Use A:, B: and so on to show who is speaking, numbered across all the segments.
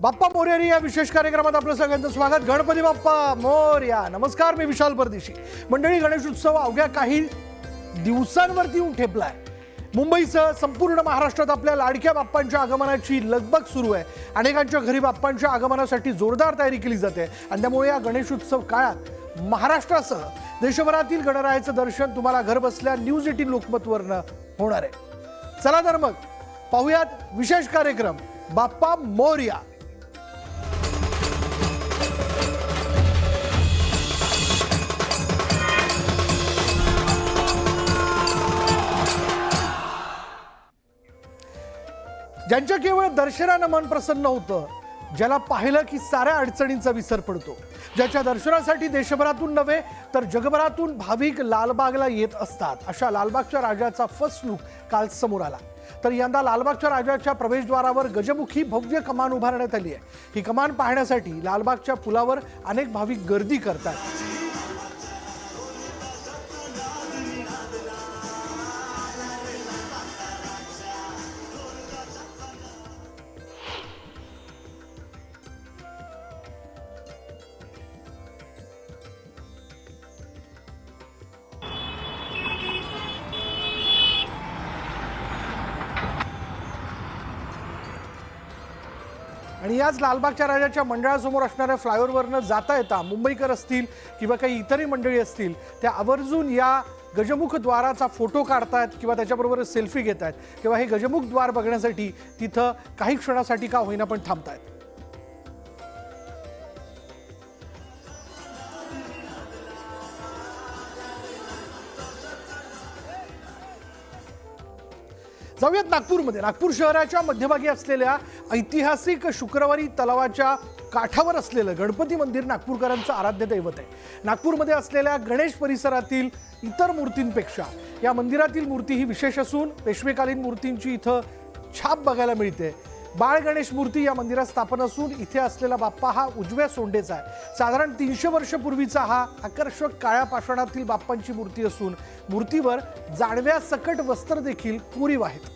A: बाप्पा मोरया या विशेष कार्यक्रमात आपलं सगळ्यांचं स्वागत। गणपती बाप्पा मोरया। नमस्कार, मी विशाल परदेशी। मंडळी, गणेश उत्सव अवघ्या काही दिवसांवरती येऊन ठेपलाय। मुंबईसह संपूर्ण महाराष्ट्रात आपल्या लाडक्या बाप्पांच्या आगमनाची लगबग सुरू आहे। अनेकांच्या घरी बाप्पांच्या आगमनासाठी जोरदार तयारी केली जाते आणि त्यामुळे या गणेश उत्सव काळात महाराष्ट्रासह देशभरातील गणरायाचं दर्शन तुम्हाला घर बसल्या न्यूज 18 लोकमतवरनं होणार आहे। चला तर मग पाहूयात विशेष कार्यक्रम बाप्पा मोरया। ज्यांच्या केवळ दर्शनानं मन प्रसन्न होतं, ज्याला पाहिलं की साऱ्या अडचणींचा विसर पडतो, ज्याच्या दर्शनासाठी देशभरातून नव्हे तर जगभरातून भाविक लालबागला येत असतात, अशा लालबागच्या राजाचा फर्स्ट लुक काल समोर आला। तर यंदा लालबागच्या राजाच्या प्रवेशद्वारावर गजमुखी भव्य कमान उभारण्यात आली आहे। ही कमान पाहण्यासाठी लालबागच्या पुलावर अनेक भाविक गर्दी करतात। आणि याच लालबागच्या राजाच्या मंडळासमोर असणाऱ्या फ्लायओव्हरवरनं जाता येता मुंबईकर असतील किंवा काही इतरही मंडळी असतील, त्या आवर्जून या गजमुख द्वाराचा फोटो काढतायत किंवा त्याच्याबरोबर सेल्फी घेत आहेत किंवा हे गजमुख द्वार बघण्यासाठी तिथं काही क्षणासाठी का होईना पण थांबतायत। जाऊयात नागपूरमध्ये। नागपूर शहराच्या मध्यभागी असलेल्या ऐतिहासिक शुक्रवारी तलावाच्या काठावर असलेलं गणपती मंदिर नागपूरकरांचं आराध्य दैवत आहे। नागपूरमध्ये असलेल्या गणेश परिसरातील इतर मूर्तींपेक्षा या मंदिरातील मूर्ती ही विशेष असून पेशवेकालीन मूर्तींची इथं छाप बघायला मिळते। बाळ गणेश मूर्ती या मंदिरात स्थापन असून इथे असलेला बाप्पा हा उजव्या सोंडेचा आहे। साधारण 300 वर्षापूर्वीचा हा आकर्षक काळ्या पाषाणातील बाप्पांची मूर्ती असून मूर्तीवर जाडव्या सकट वस्त्र देखील कोरीव आहेत।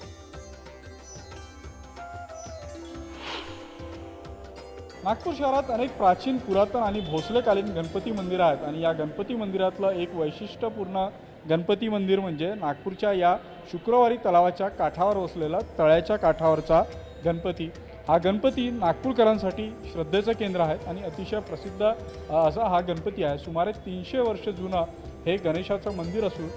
B: नागपूर शहरात अनेक प्राचीन, पुरातन आणि भोसलेकालीन गणपती मंदिरं आहेत आणि या गणपती मंदिरातलं एक वैशिष्ट्यपूर्ण गणपती मंदिर म्हणजे नागपूरच्या या शुक्रवारी तलावाच्या काठावर वसलेला तळ्याच्या काठावरचा गणपती। हा गणपती नागपूरकरांसाठी श्रद्धेचं केंद्र आहे आणि अतिशय प्रसिद्ध असा हा गणपती आहे। सुमारे 300 वर्ष जुनं हे गणेशाचं मंदिर असून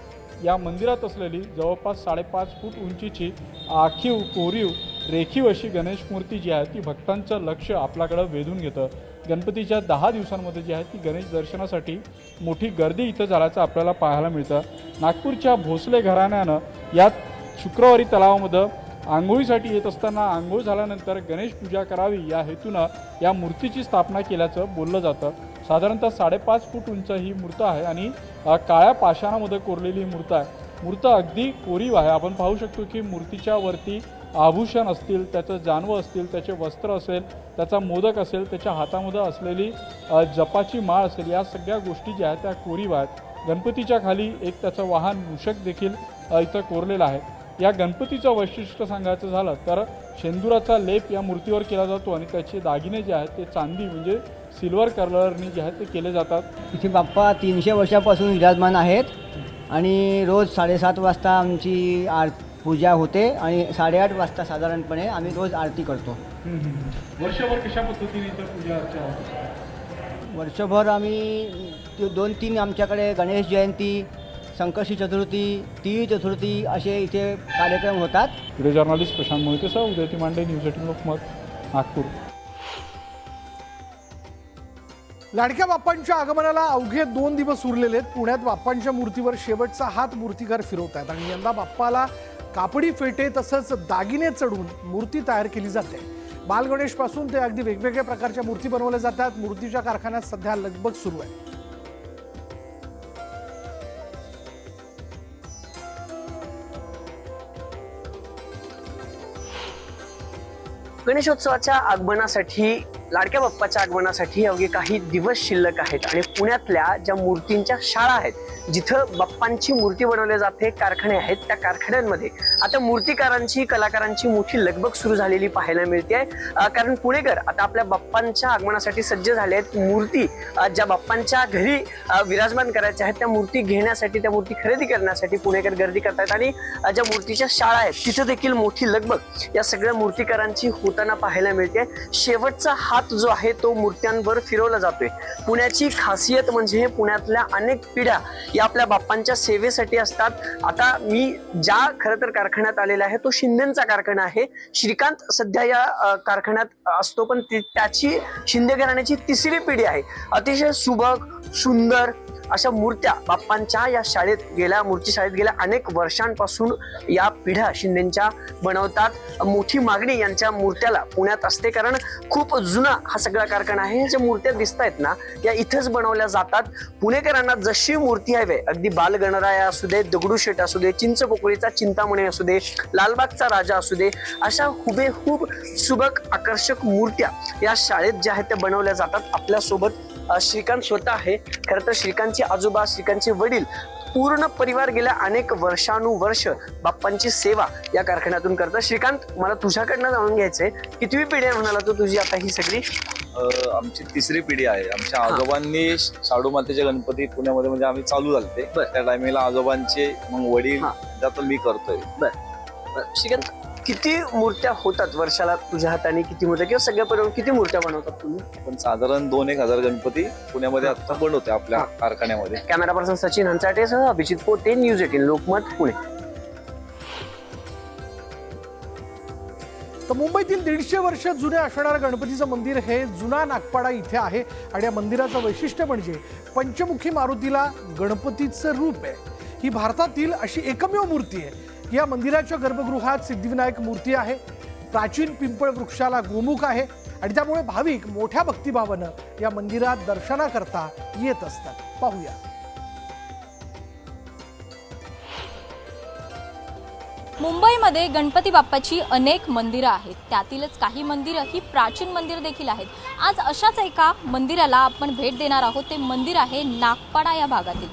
B: या मंदिरात असलेली जवळपास 5.5 फूट उंचीची आखीव, कोरीव, रेखीव अशी गणेश मूर्ती जी आहे ती भक्तांचं लक्ष आपल्याकडं वेधून घेतं। गणपतीच्या 10 दिवसांमध्ये जी आहे ती गणेश दर्शनासाठी मोठी गर्दी इथं झाल्याचं आपल्याला पाहायला मिळतं। नागपूरच्या भोसले घराण्यानं यात शुक्रवारी तलावामध्ये आंघोळीसाठी येत असताना आंघोळ झाल्यानंतर गणेश पूजा करावी या हेतूनं या मूर्तीची स्थापना केल्याचं बोललं जातं। साधारणतः 5.5 फूट उंच ही मूर्त आहे आणि काळ्या पाषाणामध्ये कोरलेली मूर्त आहे। मूर्त अगदी कोरीव आहे। आपण पाहू शकतो की मूर्तीच्या वरती आभूषण असतील, त्याचं जानवं असतील, त्याचे वस्त्र असेल, त्याचा मोदक असेल, त्याच्या हातामध्ये असलेली जपाची माळ असेल, या सगळ्या गोष्टी ज्या आहेत त्या कोरीव आहेत। गणपतीच्या खाली एक त्याचं वाहन मूषक देखील इथं कोरलेलं आहे। या गणपतीचं वैशिष्ट्य सांगायचं झालं तर शेंदुराचा लेप या मूर्तीवर केला जातो आणि त्याचे दागिने जे आहेत ते चांदी म्हणजे सिल्वर कलरनी जे आहेत ते केले जातात।
C: इथे बाप्पा 300 वर्षापासून विराजमान आहेत आणि रोज 7:30 वाजता आमची पूजा होते आणि 8:30 वाजता साधारणपणे आम्ही रोज आरती करतो।
B: वर्षभर कशा पद्धतीने इथं पूजा अर्चा होते?
C: वर्षभर आम्ही 2-3 आमच्याकडे गणेश जयंती, संकष्टी चतुर्थी, तिळी चतुर्थी असे इथे कार्यक्रम होतात।
B: व्हिडिओ जर्नलिस्ट प्रशांत मोहितेसह उदय मांडे, न्यूज 18 लोकमत, नागपूर।
A: लाडक्या बाप्पांच्या आगमनाला अवघे 2 दिवस उरलेले आहेत। पुण्यात बाप्पांच्या मूर्तीवर शेवटचा हात मूर्तिकार फिरवतात आणि यंदा बाप्पाला कापडी फेटे तसंच दागिने चढून मूर्ती तयार केली जाते। बाल गणेश पासून ते अगदी वेगवेगळ्या प्रकारच्या मूर्ती बनवल्या जातात। मूर्तीच्या कारखान्यात सध्या लगबग सुरू आहे।
D: गणेशोत्सवाच्या आगमनासाठी लाडक्या बाप्पाच्या आगमनासाठी अवघे काही दिवस शिल्लक आहेत आणि पुण्यातल्या ज्या मूर्तींच्या शाळा आहेत, जिथं बाप्पांची मूर्ती बनवली जाते, कारखाने आहेत, त्या कारखान्यांमध्ये आता मूर्तिकारांची, कलाकारांची मोठी लगबग सुरू झालेली पाहायला मिळते. कारण पुणेकर आता आपल्या बाप्पांच्या आगमनासाठी सज्ज झाले आहेत. मूर्ती ज्या बाप्पांच्या घरी विराजमान करायच्या आहेत, त्या मूर्ती घेण्यासाठी, त्या मूर्ती खरेदी करण्यासाठी पुणेकर गर्दी करतात आणि ज्या मूर्तीच्या शाळा आहेत तिथं देखील मोठी लगबग या सगळ्या मूर्तिकारांची होताना पाहायला मिळते. शेवटचा हात जो आहे तो मूर्त्यांवर फिरवला जातोय. पुण्याची खासियत म्हणजे पुण्यातल्या अनेक पिढ्या या आपल्या बाप्पांच्या सेवेसाठी असतात. आता मी ज्या खरं तर कारखान्यात आलेला आहे तो शिंदेचा कारखाना आहे. श्रीकांत सध्या या कारखान्यात असतो, पण त्याची शिंदे घराण्याची तिसरी पिढी आहे. अतिशय सुबक सुंदर अशा मूर्त्या बाप्पांच्या या मूर्ती शाळेत गेल्या अनेक वर्षांपासून या पिढ्या शिंदेच्या बनवतात. मोठी मागणी यांच्या मूर्त्याला पुण्यात असते, कारण खूप जुना हा सगळा कारखाना आहे. ज्या मूर्त्या दिसत आहेत ना, या इथंच बनवल्या जातात. पुणेकरांना जशी मूर्ती हवी, अगदी बालगणराया असू दे, दगडूशेठ असू दे, चिंचपोकळीचा चिंतामणी असू दे, लालबागचा राजा असू दे, अशा हुबेहूब सुबक आकर्षक मूर्त्या या शाळेत ज्या आहेत त्या बनवल्या जातात. आपल्यासोबत श्रीकांत स्वतः आहे. खरं तर श्रीकांतचे आजोबा, श्रीकांतचे वडील, पूर्ण परिवार गेल्या अनेक वर्षानुवर्ष बाप्पांची सेवा या कारखान्यातून करतात. श्रीकांत, मला तुझ्याकडनं जाणून घ्यायचंय, कितवी पिढी आहे म्हणाला तू तुझी आता ही सगळी?
E: आमची तिसरी पिढी आहे. आमच्या आजोबांनी शाडू मातेचे गणपती पुण्यामध्ये म्हणजे आम्ही चालू झालते त्या टायमिंगला आजोबांचे, मग वडील, त्यात मी करतोय.
D: श्रीकांत, किती मूर्त्या होतात वर्षाला तुझ्या हाताने? किती मूर्त्या किंवा सगळ्या परिवार किती मूर्त्या बनवतात तुम्ही?
E: पण साधारण 2-1 हजार गणपती पुण्यामध्ये आता बनवते आपल्या कारखान्यामध्ये.
D: कॅमेरा पर्सन सचिन हंचाटेसह अभिजित पोते, न्यूज 18 लोकमत, पुणे.
A: तर मुंबईतील 150 वर्ष जुने असणारं गणपतीचं मंदिर हे जुना नागपाडा इथे आहे आणि या मंदिराचं वैशिष्ट्य म्हणजे पंचमुखी मारुतीला गणपतीचं रूप आहे. ही भारतातील अशी एकमेव मूर्ती आहे. या मंदिराच्या गर्भगृहात सिद्धिविनायक मूर्ती आहे. प्राचीन पिंपळ वृक्षाला गोमुख आहे आणि त्यामुळे भाविक मोठ्या भक्तिभावानं या मंदिरात दर्शनाकरता येत असतात. पाहूया.
F: मुंबईमध्ये गणपती बाप्पाची अनेक मंदिरं आहेत. त्यातीलच काही मंदिरं ही प्राचीन मंदिर देखील आहेत. आज अशाच एका मंदिराला आपण भेट देणार आहोत. ते मंदिर आहे नागपाडा या भागातील.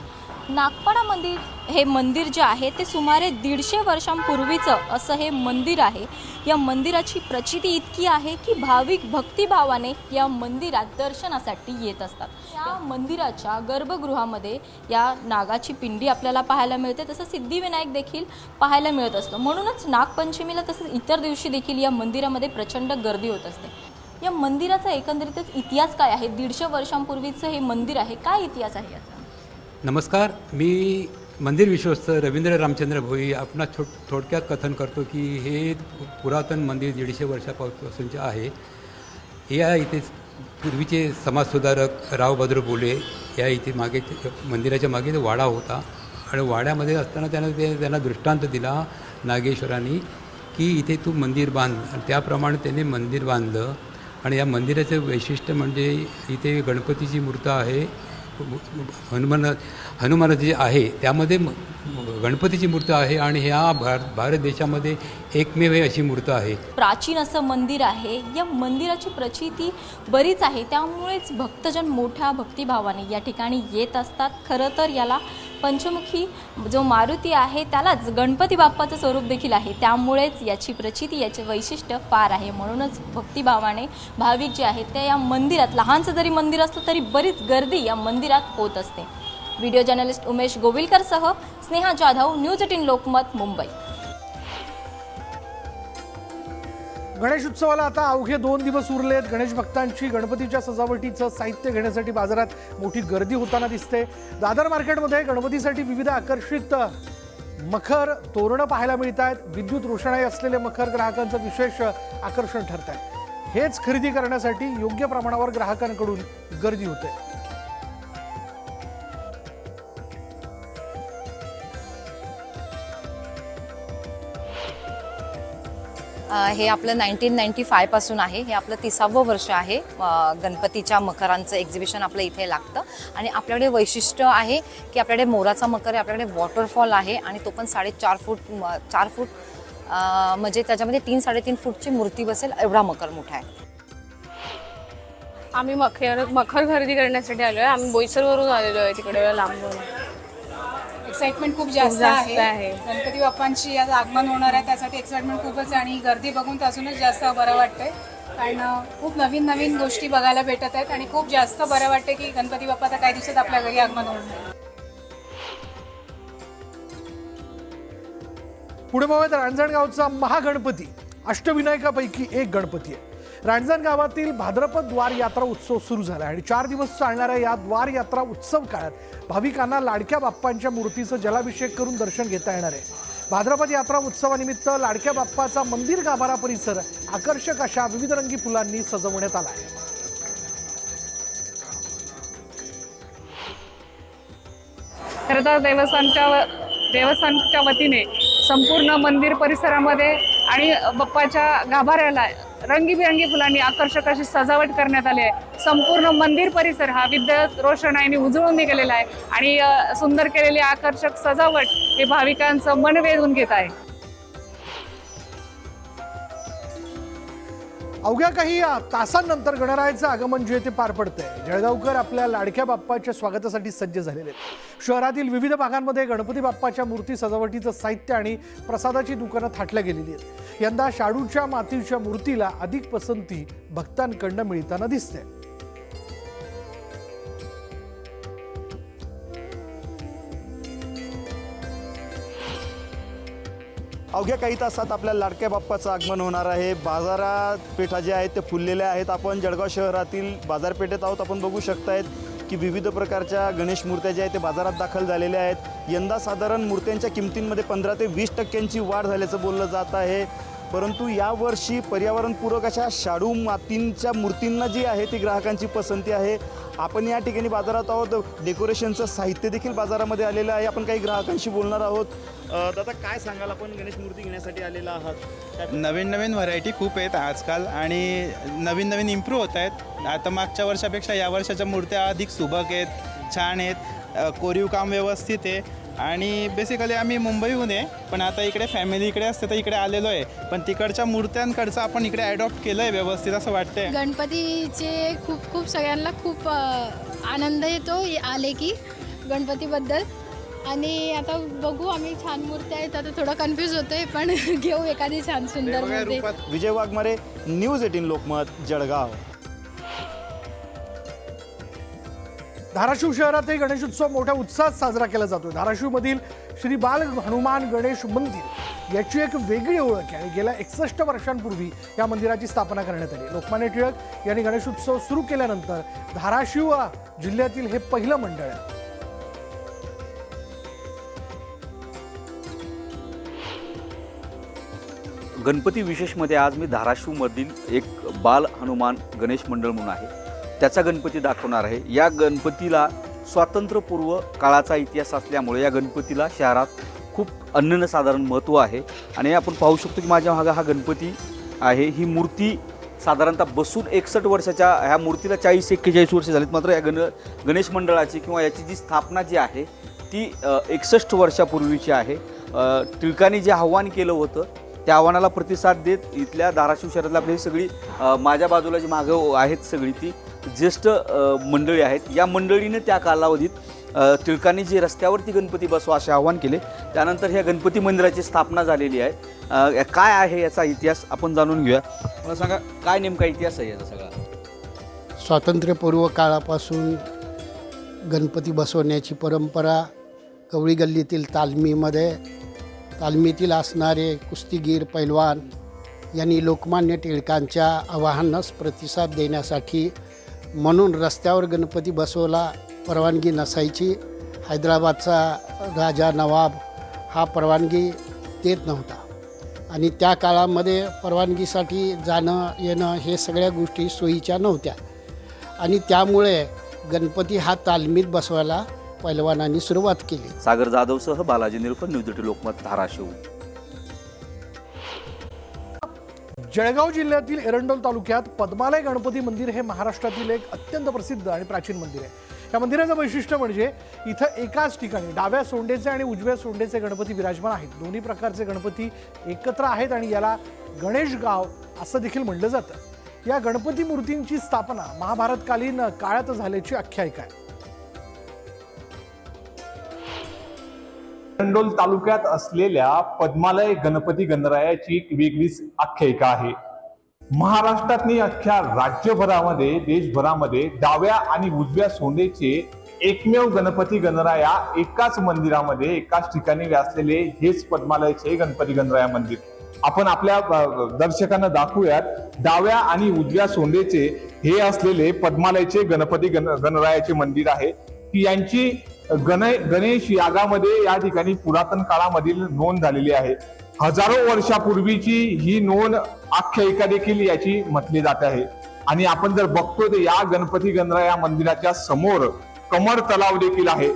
F: नागपाडा मंदिर हे मंदिर जे आहे ते सुमारे 150 वर्षांपूर्वीचं असं हे मंदिर आहे. या मंदिराची प्रचिती इतकी आहे की भाविक भक्तिभावाने या मंदिरात दर्शनासाठी येत असतात. या मंदिराच्या गर्भगृहामध्ये या नागाची पिंडी आपल्याला पाहायला मिळते. तसं सिद्धिविनायक देखील पाहायला मिळत असतं. म्हणूनच नागपंचमीला तसंच इतर दिवशी देखील या मंदिरामध्ये प्रचंड गर्दी होत असते. या मंदिराचा एकंदरीतच इतिहास काय आहे? 150 वर्षांपूर्वीचं हे मंदिर आहे. काय इतिहास आहे याचा?
G: नमस्कार, मी मंदिर विश्वस्त रवींद्र रामचंद्र भोई आपणास थोडक्यात कथन करतो की हे पुरातन मंदिर 150 वर्षापासूनचे आहे. या इथे पूर्वीचे समाजसुधारक रावभद्र बोले या इथे मागे मंदिराच्या मागे वाडा होता आणि वाड्यामध्ये असताना त्यांना दृष्टांत दिला नागेश्वरांनी की इथे तू मंदिर बांध, आणि त्याप्रमाणे त्याने मंदिर बांधलं. आणि या मंदिराचं वैशिष्ट्य म्हणजे इथे गणपतीची मूर्ती आहे, हनुमानाची आहे, त्यामध्ये गणपतीची मूर्ती आहे आणि ह्या भारत देशामध्ये एकमेव अशी मूर्ती आहे.
F: प्राचीन असं मंदिर आहे. या मंदिराची प्रचिती बरीच आहे. त्यामुळेच भक्तजन मोठ्या भक्तिभावाने या ठिकाणी येत असतात. खरं तर याला पंचमुखी जो मारुती आहे त्यालाच गणपती बाप्पाचं स्वरूप देखील आहे. त्यामुळेच याची प्रचिती, याचे वैशिष्ट्य फार आहे. म्हणूनच भक्तिभावाने भाविक जे आहेत ते या मंदिरात, लहानसं जरी मंदिर असलं तरी बरीच गर्दी या मंदिरात होत असते. व्हिडिओ जर्नलिस्ट उमेश गोविलकरसह स्नेहा जाधव, न्यूज 18 लोकमत, मुंबई.
A: गणेश उत्सवाला आता अवघे 2 दिवस उरलेत. गणेश भक्तांची गणपतीच्या सजावटीचं साहित्य घेण्यासाठी बाजारात मोठी गर्दी होताना दिसते. दादर मार्केटमध्ये गणपतीसाठी विविध आकर्षित मखर तोरणं पाहायला मिळत आहेत. विद्युत रोषणाई असलेले मखर ग्राहकांचं विशेष आकर्षण ठरत आहे. हेच खरेदी करण्यासाठी योग्य प्रमाणावर ग्राहकांकडून गर्दी होते.
H: हे आपलं 1995 पासून आहे. हे आपलं 30वं वर्ष आहे. गणपतीच्या मकरांचं एक्झिबिशन आपलं इथे लागतं आणि आपल्याकडे वैशिष्ट्य आहे की आपल्याकडे मोराचा मकर आहे, आपल्याकडे वॉटरफॉल आहे आणि तो पण 4.5 फूट 4 फूट म्हणजे त्याच्यामध्ये 3-3.5 फूटची मूर्ती बसेल एवढा मकर मोठा आहे.
I: आम्ही मखर खरेदी करण्यासाठी आलो आहे. आम्ही बोईसरवरून आलेलो आहे, तिकडे लांबून.
J: एक्साइटमेंट खूप जास्त आहे. गणपती बाप्पांची आज आगमन होणार आहे, त्यासाठी एक्साइटमेंट खूपच आहे आणि गर्दी बघून तर अजूनच जास्त बरं वाटतंय. कारण खूप नवीन नवीन गोष्टी बघायला भेटत आहेत आणि खूप जास्त बरं वाटते की गणपती बाप्पा आता काही दिवसात आपल्या घरी आगमन होणार आहे.
A: पुणे मुंबईत रांजणगावचा महागणपती अष्टविनायकापैकी एक गणपती आहे. रांजणगावातील भाद्रपद द्वार यात्रा उत्सव सुरू झाला आणि 4 दिवस चालणाऱ्या या द्वार यात्रा उत्सव काळात भाविकांना लाडक्या बाप्पांच्या मूर्तीचं जलाभिषेक करून दर्शन घेता येणार आहे. भाद्रपद यात्रा उत्सवानिमित्त लाडक्या बाप्पाचा मंदिर गाभारा परिसर आकर्षक अशा विविधरंगी फुलांनी सजवण्यात आला आहे.
I: खरं तर देवस्थानच्या वतीने संपूर्ण मंदिर परिसरामध्ये आणि बाप्पाच्या गाभाऱ्याला रंगीबिरंगी फुलांनी आकर्षक अशी सजावट करण्यात आली आहे. संपूर्ण मंदिर परिसर हा विद्युत रोषणाईने उजळून निघालेला आहे आणि सुंदर केलेली आकर्षक सजावट हे भाविकांचं मन वेधून घेत आहे.
A: अवघ्या काही तासांनंतर गणरायाचं आगमन जे ते पार पडतंय. जळगावकर आपल्या लाडक्या बाप्पाच्या स्वागतासाठी सज्ज झालेले आहेत. शहरातील विविध भागांमध्ये गणपती बाप्पाच्या मूर्ती सजावटीचं साहित्य आणि प्रसादाची दुकानं थाटल्या गेलेली आहेत. यंदा शाडूच्या मातीच्या मूर्तीला अधिक पसंती भक्तांकडनं मिळताना दिसते.
K: अवघ्या काही तासात आपल्या लाडक्या बाप्पाचं आगमन होणार आहे. बाजारपेठा जे आहेत ते फुललेल्या आहेत. आपण जळगाव शहरातील बाजारपेठेत आहोत. आपण बघू शकतायत की विविध प्रकारच्या गणेश मूर्त्या ज्या आहेत ते बाजारात दाखल झालेल्या आहेत. यंदा साधारण मूर्त्यांच्या किमतींमध्ये 15 ते 20% वाढ झाल्याचं बोललं जात आहे. परंतु यावर्षी पर्यावरणपूरक अशा शाडू मातींच्या मूर्तींना जी आहे ती ग्राहकांची पसंती आहे. आपण या ठिकाणी बाजारात आहोत. डेकोरेशनचं साहित्य देखील बाजारामध्ये आलेलं आहे. आपण काही ग्राहकांशी बोलणार आहोत. दादा काय सांगाल, आपण गणेश मूर्ती घेण्यासाठी आलेला आहात?
L: नवीन नवीन व्हरायटी खूप आहेत आजकाल आणि नवीन नवीन इम्प्रूव्ह होत आहेत. आता मागच्या वर्षापेक्षा या वर्षाच्या मूर्त्या अधिक सुबक आहेत, छान आहेत, कोरीव काम व्यवस्थित आहे. आणि बेसिकली आम्ही मुंबईहून आहे, पण आता इकडे फॅमिली इकडे असते तर इकडे आलेलो आहे. पण तिकडच्या मूर्त्यांकडचं आपण इकडे ॲडॉप्ट केलं आहे व्यवस्थित असं वाटतंय.
M: गणपतीचे खूप सगळ्यांना खूप आनंद येतो आले की गणपतीबद्दल. आणि आता बघू, आम्ही छान मूर्ती आहेत, आता थोडं कन्फ्यूज होतोय पण घेऊ एखादी छान सुंदर मूर्ती.
K: विजय वाघमारे, न्यूज 18 लोकमत, जळगाव.
A: धाराशिव शहरातही गणेशोत्सव मोठ्या उत्साहात साजरा केला जातोय. धाराशिवमधील श्री बाल हनुमान गणेश मंदिर याची एक वेगळी ओळख आहे आणि गेल्या 61 वर्षांपूर्वी या मंदिराची स्थापना करण्यात आली. लोकमान्य टिळक यांनी गणेशोत्सव सुरू केल्यानंतर धाराशिव जिल्ह्यातील हे पहिलं मंडळ आहे.
N: गणपती विशेषमध्ये आज मी धाराशिवमधील एक बाल हनुमान गणेश मंडळ म्हणून आहे त्याचा गणपती दाखवणार आहे. या गणपतीला स्वातंत्र्यपूर्व काळाचा इतिहास असल्यामुळे या गणपतीला शहरात खूप अनन्यसाधारण महत्त्व आहे. आणि आपण पाहू शकतो की माझ्या मागे हा गणपती आहे. ही मूर्ती साधारणतः बसून 61 वर्षाच्या, ह्या मूर्तीला 40-41 वर्ष झालीत. मात्र या गणेश मंडळाची किंवा याची जी स्थापना जी आहे ती 61 वर्षापूर्वीची आहे. टिळकांनी जे आव्हान केलं होतं त्या आव्हानाला प्रतिसाद देत इथल्या धाराशिव शहरातल्या आपली सगळी माझ्या बाजूला जी मागं आहेत सगळी ती ज्येष्ठ मंडळी आहेत. या मंडळीने त्या कालावधीत टिळकांनी जे रस्त्यावरती गणपती बसवा असे आव्हान केले. त्यानंतर ह्या गणपती मंदिराची स्थापना झालेली आहे. काय आहे याचा इतिहास आपण जाणून घेऊया. मला सांगा, काय नेमका इतिहास आहे याचा सगळा?
O: स्वातंत्र्यपूर्व काळापासून गणपती बसवण्याची परंपरा कवळी गल्लीतील तालमीतील असणारे कुस्तीगीर पैलवान यांनी लोकमान्य टिळकांच्या आवाहनास प्रतिसाद देण्यासाठी म्हणून रस्त्यावर गणपती बसवायला परवानगी नसायची. हैदराबादचा राजा नवाब हा परवानगी देत नव्हता आणि त्या काळामध्ये परवानगीसाठी जाणं येणं हे सगळ्या गोष्टी सोयीच्या नव्हत्या आणि त्यामुळे गणपती हा तालमीत बसवायला पैलवानांनी सुरुवात केली.
N: सागर जाधवसह बालाजी निरुपण, न्यूज 18 लोकमत, धाराशिव.
A: जळगाव जिल्ह्यातील एरंडोल तालुक्यात पद्मालय गणपती मंदिर हे महाराष्ट्रातील एक अत्यंत प्रसिद्ध आणि प्राचीन मंदिर आहे. या मंदिराचं वैशिष्ट्य म्हणजे इथं एकाच ठिकाणी डाव्या सोंडेचे आणि उजव्या सोंडेचे गणपती विराजमान आहेत. दोन्ही प्रकारचे गणपती एकत्र आहेत आणि याला गणेश गाव असं देखील म्हणलं जातं. या गणपती मूर्तींची स्थापना महाभारतकालीन काळात झाल्याची आख्यायिका आहे.
P: मंडोल तालुक्यात असलेल्या पद्मालय गणपती गणरायाची एक वेगळीच आख्यायिका आहे. महाराष्ट्रातली अख्ख्या राज्यभरामध्ये देशभरामध्ये डाव्या आणि उजव्या सोंडेचे एकमेव गणपती गणराया एकाच मंदिरामध्ये एकाच ठिकाणी व्यासलेले हेच पद्मालयचे गणपती गणराया मंदिर. आपण आपल्या दर्शकांना दाखवूयात डाव्या आणि उजव्या सोंडेचे हे असलेले पद्मालयचे गणपती गणरायाचे मंदिर आहे की यांची गणेश यागामध्ये या ठिकाणी पुरातन काळामधील नोंद झालेली आहे. हजारो वर्षापूर्वीची ही नोंद आख्यायिका देखील याची म्हटली जात आहे. आणि आपण जर बघतो तर या गणपती गणराया मंदिराच्या समोर कमर तलाव देखील आहे.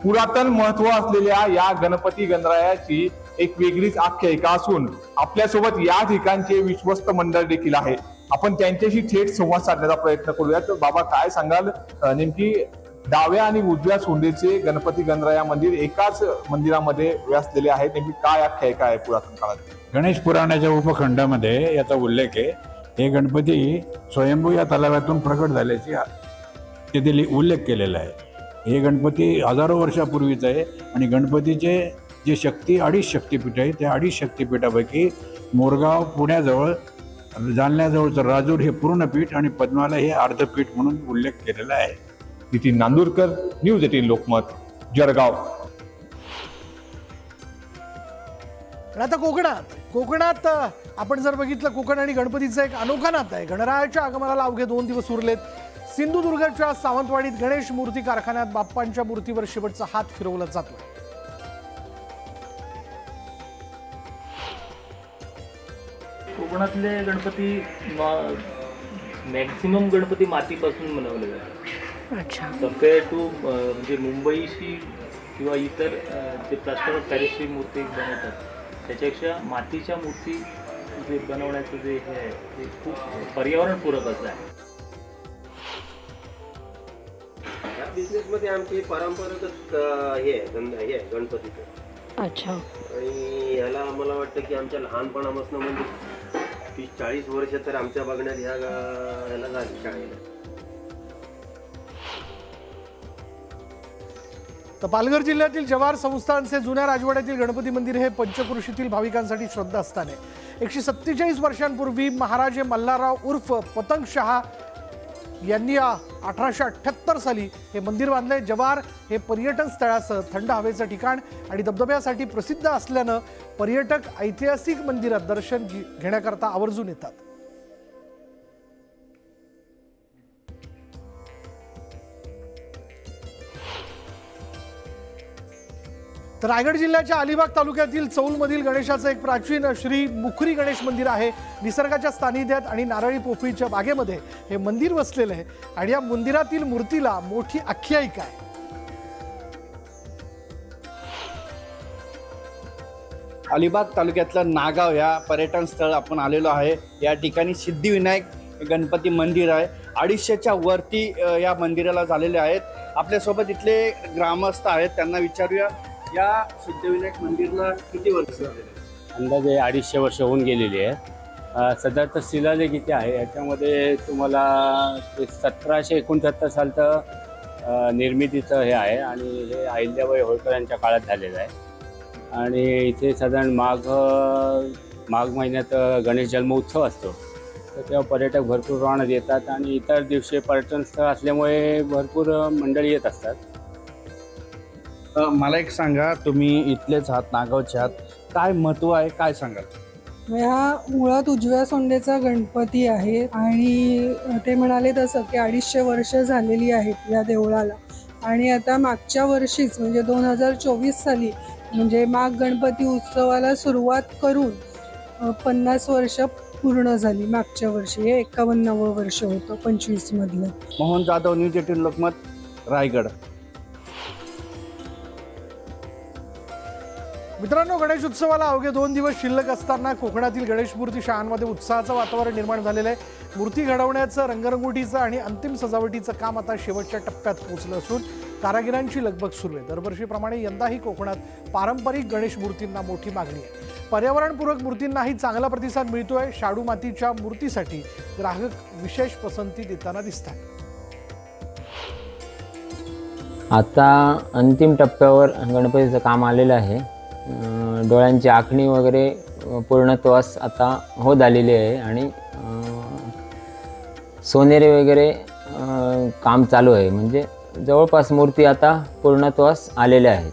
P: पुरातन महत्व असलेल्या या गणपती गणरायाची एक वेगळीच आख्यायिका असून आपल्यासोबत या ठिकाणचे विश्वस्त मंडळ देखील आहे. आपण त्यांच्याशी थेट संवाद साधण्याचा प्रयत्न करूयात. बाबा, काय सांगाल, नेमकी डाव्या आणि उजव्या सोंडेचे गणपती गणराया मंदिर एकाच मंदिरामध्ये व्यासलेले आहेत, नेमकी काय आख्यायिका आहे पुरातन काळात?
Q: गणेश पुराणाच्या उपखंडामध्ये याचा उल्लेख आहे. हे गणपती स्वयंभू या तलावातून प्रकट झाल्याची तेथे उल्लेख केलेला आहे. हे गणपती हजारो वर्षापूर्वीच आहे आणि गणपतीचे जे 2.5 शक्तिपीठ आहे त्या 2.5 शक्तिपीठापैकी मोरगाव पुण्याजवळ, जालन्याजवळचं राजूर हे पूर्ण पीठ आणि पद्मालय हे अर्धपीठ म्हणून उल्लेख केलेला आहे.
P: नितीन नांदुरकर, न्यूज 18 लोकमत, जळगाव.
A: आता कोकणात आपण जर बघितलं, कोकण आणि गणपतीचं एक अनोखा नातं आहे. गणरायाच्या आगमनाला अवघे 2 दिवस उरलेत. सिंधुदुर्गच्या सावंतवाडीत गणेश मूर्ती कारखान्यात बाप्पांच्या मूर्तीवर शेवटचा हात फिरवला जातो.
R: कोकणातले गणपती मॅक्सिमम गणपती मातीपासून बनवले जातात.
H: अच्छा.
R: कम्पेअर टू म्हणजे मुंबईशी किंवा इतर जे प्लास्टर ऑफ पॅरिसची मूर्ती बनवतात त्याच्यापेक्षा मातीच्या मूर्ती जे बनवण्याचं जे हे आहे ते खूप पर्यावरणपूरक असं आहे.
S: या बिझनेसमध्ये आमची परंपरागत हे गणपतीचं.
H: अच्छा.
S: आणि ह्याला मला वाटतं की आमच्या लहानपणापासून म्हणजे 30-40 वर्ष तर आमच्या बघण्यात ह्याला झाली शाळेला.
A: तर पालघर जिल्ह्यातील जवाहर संस्थानचे जुन्या राजवाड्यातील गणपती मंदिर हे पंचक्रोशीतील भाविकांसाठी श्रद्धास्थान आहे. 147 वर्षांपूर्वी महाराजे मल्हारराव उर्फ पतंग शहा यांनी 1878 साली हे मंदिर बांधले. जवाहर हे पर्यटन स्थळासह थंड हवेचं ठिकाण आणि धबधब्यासाठी प्रसिद्ध असल्यानं पर्यटक ऐतिहासिक मंदिरात दर्शन घेण्याकरता आवर्जून येतात. तर रायगड जिल्ह्याच्या अलिबाग तालुक्यातील चौलमधील गणेशाचं एक प्राचीन श्री मुखरी गणेश मंदिर आहे. निसर्गाच्या सानिध्यात आणि नारळी पोफळीच्या बागेमध्ये हे मंदिर वसलेलं आहे आणि या मंदिरातील मूर्तीला मोठी आख्यायिका आहे.
K: अलिबाग तालुक्यातलं नागाव या पर्यटन स्थळ आपण आलेलो आहे. या ठिकाणी सिद्धिविनायक गणपती मंदिर आहे. 250च्या वरती या मंदिराला झालेले आहेत. आपल्यासोबत इथले ग्रामस्थ आहेत, त्यांना विचारूया या सिद्धिविनायक मंदिरला किती वर्ष झालेले?
T: अंदाजे 250 वर्ष होऊन गेलेली आहे. सध्याचं शिलालेख इथे आहे. याच्यामध्ये तुम्हाला 1769 सालचं निर्मितीचं हे आहे आणि हे अहिल्याबाई होळकर यांच्या काळात झालेलं आहे. आणि इथे साधारण माघ महिन्यात गणेश जन्मोत्सव असतो, तर तेव्हा पर्यटक भरपूर प्रमाणात येतात आणि इतर दिवशी पर्यटन स्थळ असल्यामुळे भरपूर मंडळी येत असतात.
K: मला एक सांगा, तुम्ही इथलेच आहात, नागावचे आहात, काय महत्त्व आहे, काय सांगाल?
U: हा मुळात उजव्या सोंडेचा गणपती आहे आणि ते म्हणाले तसं की 250 वर्ष झालेली आहेत या देवळाला. आणि आता मागच्या वर्षीच म्हणजे 2024 साली म्हणजे माघ गणपती उत्सवाला सुरुवात करून 50 वर्ष पूर्ण झाली. मागच्या वर्षी हे 51वं वर्ष होतं 25 मधलं.
K: मोहन जाधव, न्यूज 18 लोकमत, रायगड.
A: मित्रांनो, गणेश उत्सवाला अवघे 2 दिवस शिल्लक असताना कोकणातील गणेश मूर्ती शाळांमध्ये उत्साहाचं वातावरण निर्माण झालेलं आहे. मूर्ती घडवण्याचं, रंगरंगोटीचं आणि अंतिम सजावटीचं काम आता शेवटच्या टप्प्यात पोहोचलं असून कारागिरांची लगबग सुरू आहे. दरवर्षीप्रमाणे यंदाही कोकणात पारंपरिक गणेश मूर्तींना मोठी मागणी आहे. पर्यावरणपूरक मूर्तींनाही चांगला प्रतिसाद मिळतोय. शाडू मातीच्या मूर्तीसाठी ग्राहक विशेष पसंती देताना दिसतात.
C: आता अंतिम टप्प्यावर गणपतीचं काम आलेलं आहे. डोळ्यांची आखणी वगैरे पूर्णत्वास आता होत आलेली आहे आणि सोनेरी वगैरे काम चालू आहे. म्हणजे जवळपास मूर्ती आता पूर्णत्वास आलेल्या आहेत.